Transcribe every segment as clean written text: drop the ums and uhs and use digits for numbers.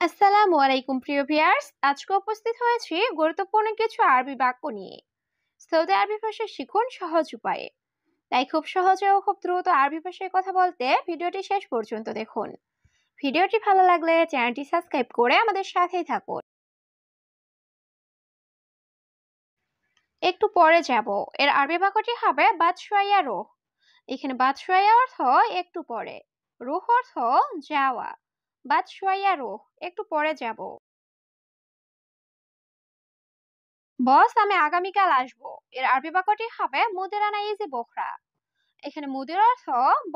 আসসালামু আলাইকুম প্রিয় ভিউয়ার্স, আজকে উপস্থিত হয়েছি গুরুত্বপূর্ণ কিছু আরবি বাক্য নিয়ে। সৌদি আরবি ভাষা শিখুন সহজ উপায়ে। তাই খুব সহজে ও খুব দ্রুত আরবি ভাষায় কথা বলতে ভিডিওটি শেষ পর্যন্ত দেখুন। ভিডিওটি ভালো লাগলে চ্যানেলটি সাবস্ক্রাইব করে আমাদের সাথেই থাকুন। একটু পরে যাব, এর আরবি বাক্যটি হবে বাদ শোয়া রুহ। এখানে বাদ শোয়া অর্থ একটু পরে, রুহ অর্থ যাওয়া। বাদ শোয়া রুহ, একটু পরে যাব। বস, আমি আগামীকাল আসবো। এর আরবি বাক্যটি হবে মুদির আনা ইজি বোখরা। এখানে মুদির অর্থ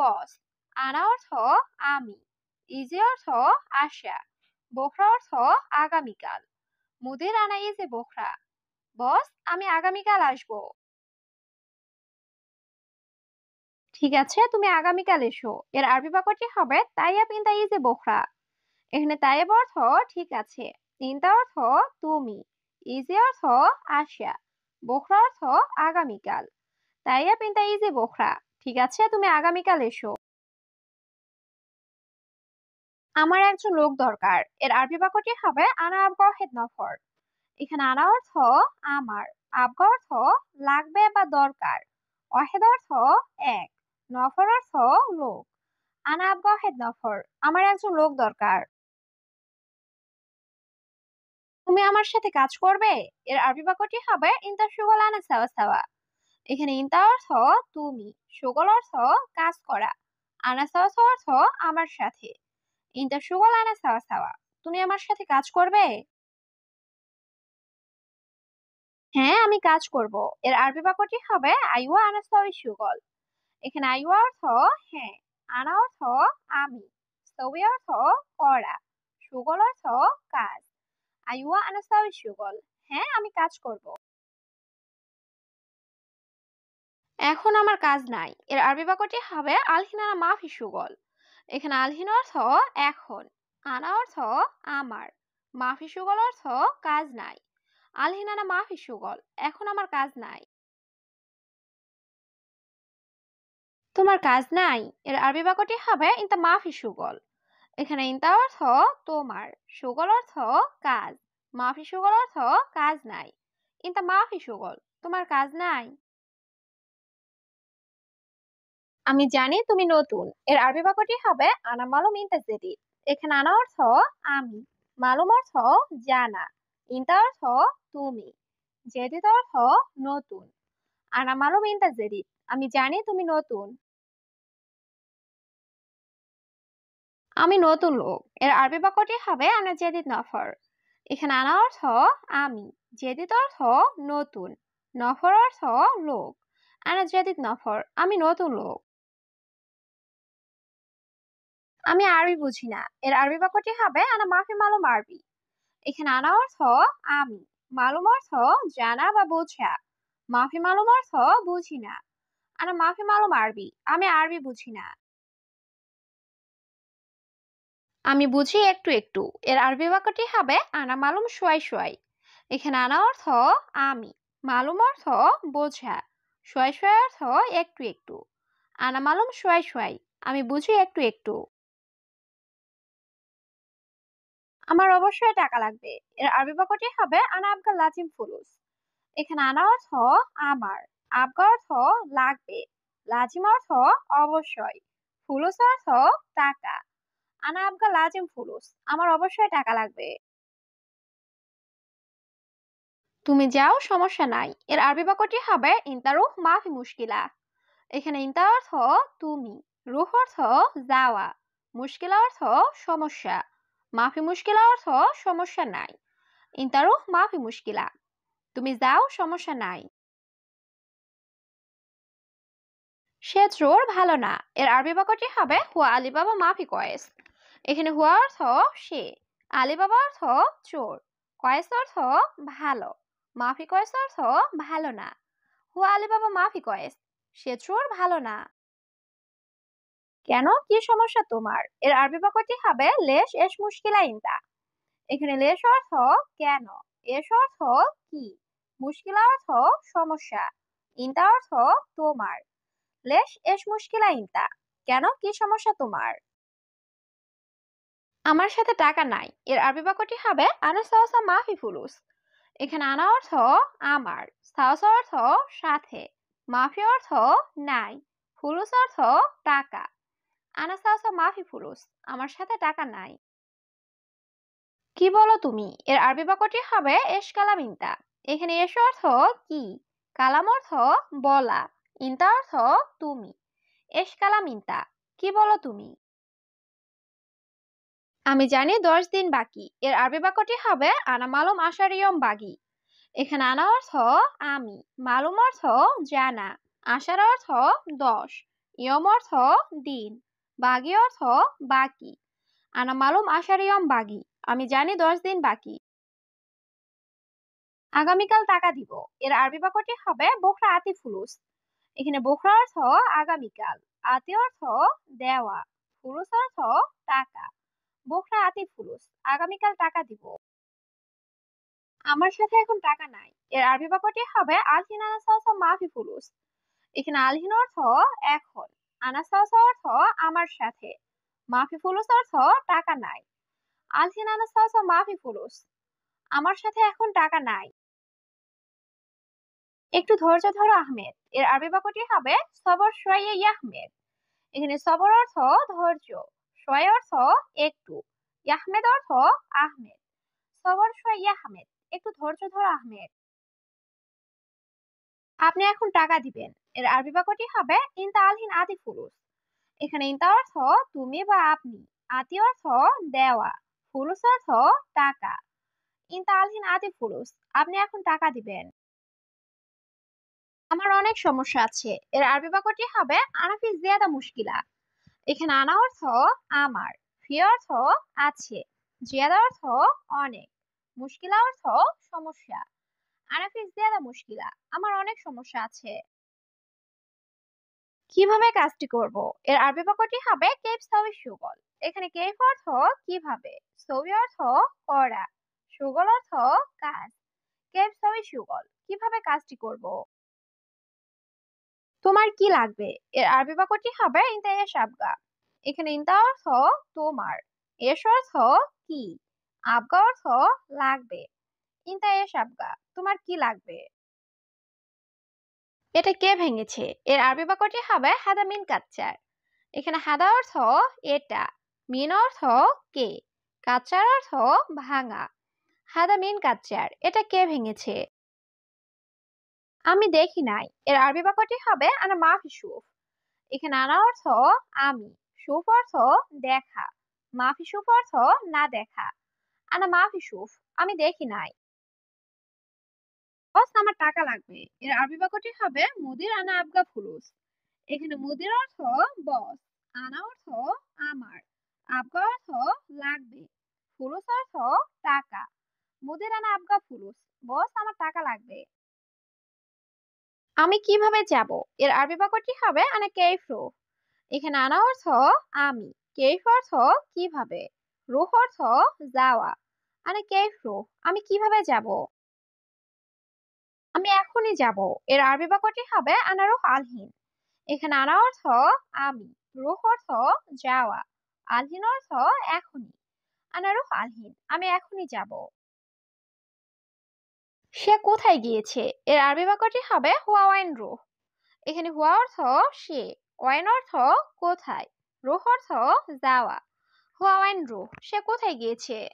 বস, আনা অর্থ আমি, ইজি অর্থ আসা, বোখরা অর্থ আগামীকাল। মুদির আনা ইজি বোখরা, বস আমি আগামীকাল আসবো। ঠিক আছে, তুমি আগামীকাল এসো। এর আরবি বাক্যটি হবে তাইয়াব ইনতা ইজি বোখরা। এখানে তাইয়াব অর্থ ঠিক আছে, ইনতা অর্থ তুমি, ইজি অর্থ আসা, বোখরা অর্থ আগামীকাল। তাইয়া পিন্তা ইজি বোখরা, ঠিক আছে তুমি আগামীকাল এসো। আমার একজন লোক দরকার। এর আরবি বাক্যটি হবে আনা আবগা হেদ নফর। এখানে আনা অর্থ আমার, আবগা অর্থ লাগবে বা দরকার, ওয়াহেদ অর্থ এক, নফর অর্থ লোক। আনা আবগা হেদ নফর, আমার একজন লোক দরকার। তুমি আমার সাথে কাজ করবে। এর আরবি বাক্যটি হবে ইনতা শুগল আনা সাওয়া সাওয়া। এখানে ইনতা অর্থ তুমি, শুগল অর্থ কাজ করা, আনা সাওয়া সাওয়া অর্থ আমার সাথে। ইনটা সুগল আনা সাওয়া সাওয়া, তুমি আমার সাথে কাজ করবে। হ্যাঁ, আমি কাজ করব। এর আরবি বাক্যটি হবে আইওয়া আনা সাওয়ি সুগল। এখানে আইওয়া অর্থ হ্যাঁ, আনা অর্থ আমি, সাওয়ি অর্থ করা, সুগল অর্থ কাজ। আইওয়া আনা সাওয়ি সুগল, হ্যাঁ আমি কাজ করব। এখন আমার কাজ নাই। এর আরবি বাক্যটি হবে আলহিনানা মাফি সুগল। এখানে আলহিন অর্থ এখন, আনা অর্থ আমার, মাফি সুগল অর্থ কাজ নাই। আলহিনানা মাফি সুগল, এখন আমার কাজ নাই। তোমার কাজ নাই। এর আরবি বাক্যটি হবে ইনতা মাফি সুগল। এখানে ইনতা অর্থ তোমার, সুগল অর্থ কাজ, মাফি সুগল অর্থ কাজ নাই। ইনতা মাফি সুগল, তোমার কাজ নাই। আমি জানি তুমি নতুন। এর আরবি বাক্যটি হবে আনা মালুম ইনতা জেদিদ। এখানে আনা অর্থ আমি, মালুম অর্থ জানা, ইনতা অর্থ তুমি, জেদিদ অর্থ নতুন। আনা মালুম ইনতা জেদিদ, আমি জানি তুমি নতুন। আমি নতুন লোক। এর আরবি বাক্যটি হবে আনা জেদিদ নফর। এখানে আনা অর্থ আমি, জেদিদ অর্থ নতুন, নফর অর্থ লোক। আনা জেদিদ নফর, আমি নতুন লোক। আমি আরবি বুঝি না। এর আরবি বাক্যটি হবে আনা মাফি মালুম আরবি। এখানে আনা অর্থ আমি, মালুম অর্থ জানা বা বোঝা, মাফি মালুম অর্থ বুঝি না। আনা মাফি মালুম আরবি, আমি আরবি বুঝি না। আমি বুঝি একটু একটু। এর আরবি বাক্যটি হবে আনা মালুম সোয়াই সোয়াই। এখানে আনা অর্থ আমি, মালুম অর্থ বোঝা, সোয়াই সোয়াই অর্থ একটু একটু। আনা মালুম সোয়াই সোয়াই, আমি বুঝি একটু একটু। আমার অবশ্যই টাকা লাগবে। এর আরবি বাক্যটি হবে আনা আবগা লাজিম ফুলুস। এখানে আনা অর্থ আমার, আবগা অর্থ লাগবে, লাজিম অর্থ অবশ্যই, ফুলুস অর্থ টাকা। আনা আবগা লাজিম ফুলুস, আমার অবশ্যই টাকা লাগবে। তুমি যাও, সমস্যা নাই। এর আরবি বাক্যটি হবে ইনতা রুহ মাফি মুশকিলা। এখানে ইনতা অর্থ তুমি, রুহ অর্থ যাওয়া, মুশকিলা অর্থ সমস্যা, মাফি মুশকিলা অর্থ সমস্যা নাই। ইনতা রুহ মাফি মুশকিলা, তুমি যাও, সমস্যা নাই। সে চোর ভালো না। এর আরবি বাক্যটি হবে হুয়া আলী বাবা মাফি কয়েস। এখানে হুয়া অর্থ সে, আলী বাবা অর্থ চোর, কয়েস অর্থ ভালো, মাফি কয়েস অর্থ ভালো না। হুয়া আলী বাবা মাফি কয়েস, সে চোর ভালো না। কেন, কি সমস্যা তোমার? এর আরবি বাক্যটি হবে লেশ এস মুশকিলা ইনতা। এখানে লেশ অর্থ কেন, এস অর্থ কি, মুশকিলা অর্থ সমস্যা, ইনতা অর্থ তোমার। লেশ এস মুশকিলা ইনতা, কেন কি সমস্যা তোমার? আমার সাথে টাকা নাই এর আরবি বাক্যটি হবে আনা সাওসা মাফি ফুলুস। এখানে আনা অর্থ আমার, সাওসা অর্থ সাথে, মাফি অর্থ নাই, ফুলুস অর্থ টাকা। আনা সাওসা মাফি ফুলুস, আমার সাথে টাকা নাই। কি বলো তুমি এর আরবি বাক্যটি হবে এশ কালাম ইনতা। এখানে এস অর্থ কি, কালাম অর্থ বলা, ইনতা অর্থ তুমি। এশ কালাম ইনতা, কি বলো তুমি। আমি জানি 10 দিন বাকি এর আরবি বাক্যটি হবে আনা মালুম আশারিয়ম বাগি। এখানে আনা অর্থ আমি, মালুম অর্থ জানা, আশার অর্থ 10, ইয়ম অর্থ দিন, বাগি অর্থ বাকি। আনা মালুম আশারিয়ম বাগি, আমি জানি 10 দিন বাকি। আগামীকাল টাকা দিব এর আরবি বাক্যটি হবে বোখরা আতি ফুলুস। এখানে বোখরা অর্থ আগামীকাল, আতি অর্থ দেওয়া, ফুলুস অর্থ টাকা। বোখরা আতি ফুলুস, আগামীকাল টাকা দিব। আমার সাথে এখন টাকা নাই এর আরবি বাক্যটি হবে আলহিন আনা সাওসা মাফি ফুলুস। এখানে আলহিন অর্থ এখন, আনা সাওসা অর্থ আমার সাথে, মাফি ফুলুস অর্থ টাকা নাই। আলহিন আনা সাওসা মাফি ফুলুস, আমার সাথে এখন টাকা নাই। একটু ধৈর্য ধরো আহমেদ এর আরবি বাক্যটি হবে সবর শোয়াইয়া ইয়াহমেদ। এখানে সবর অর্থ ধৈর্য, শোয় অর্থ একটু, ইয়াহমেদ অর্থ আহমেদ। সবর শোয়াইয়া আহমেদ, একটু ধৈর্য ধরো আহমেদ। আপনি এখন টাকা দিবেন এর আরবি বাক্যটি হবে ইনতা আলহিন আতি ফুলুস। এখানে ইনতা অর্থ তুমি বা আপনি, আতি অর্থ দেওয়া, ফুলুস অর্থ টাকা। ইনতা আলহিন আতি ফুলুস, আপনি এখন টাকা দিবেন। আমার অনেক সমস্যা আছে এর আরবি বাক্যটি হবে আনা ফি জিয়াদা মুশকিলা। এখানে আনা অর্থ আমার, ফি অর্থ আছে, জিয়াদা অর্থ অনেক, মুশকিলা অর্থ সমস্যা। আনা ফি জিয়াদা মুশকিলা, আমার অনেক সমস্যা আছে। কিভাবে কাজটি করব এর আরবি বাক্যটি হবে কেইফ সাউই সুগল। এখানে কেইফ অর্থ কিভাবে, সৌই অর্থ করা, সুগল অর্থ কাজ। কেইফ সাউই সুগল, কিভাবে কাজটি করব। তোমার কি লাগবে এর আরবি বাক্যটি হবে ইনতা এশ আবগা। এখানে ইনতা অর্থ তোমার, এশ অর্থ কি, আবগা অর্থ লাগবে। ইনতা এশ আবগা, তোমার কি লাগবে। এটা কে ভেঙেছে এর আরবি বাক্যটি হবে হাদা মিন কাচ্চার। এখানে হাদা অর্থ এটা, মিন অর্থ কে, কাচ্চার অর্থ ভাঙা। হাদা মিন কাচ্চার, এটা কে ভেঙেছে। আমি দেখি নাই এর আরবি বাক্যটি হবে আনা মাফি শুফ। এখানে আনা অর্থ আমি, শুফ অর্থ দেখা, মাফি শুফ অর্থ না দেখা। আনা মাফি শুফ, আমি দেখি নাই। বস আমার টাকা লাগবে এর আরবি বাক্যটি হবে মুদির আনা আবগা ফুলুস। এখানে মুদির অর্থ বস, আনা অর্থ আমার, আবগা অর্থ লাগবে, ফুলুস অর্থ টাকা। মুদির আনা আবগা ফুলুস, বস আমার টাকা লাগবে। আমি কিভাবে যাব এর আরবি বাক্যটি হবে আনা কেইফ। এখানে আনা অর্থ আমি, কেইফ অর্থ কিভাবে, রুহ অর্থ যাওয়া। আনা কেইফ রুহ, আমি কিভাবে যাব। আমি এখনই যাব এর আরবি বাক্যটি হবে আনা রুহ আলহিন। এখানে আনা অর্থ আমি, রুহ অর্থ যাওয়া, আলহিন অর্থ এখনই। আনা রুহ আলহিন, আমি এখনই যাব। সে কোথায় গিয়েছে এর আরবি বাক্যটি হবে হুয়া ওয়াইন রুহ। এখানে হুয়া অর্থ সে, ওয়াইন অর্থ কোথায়, রুহ অর্থ যাওয়া। হুয়া ওয়াইন রুহ, সে কোথায় গিয়েছে।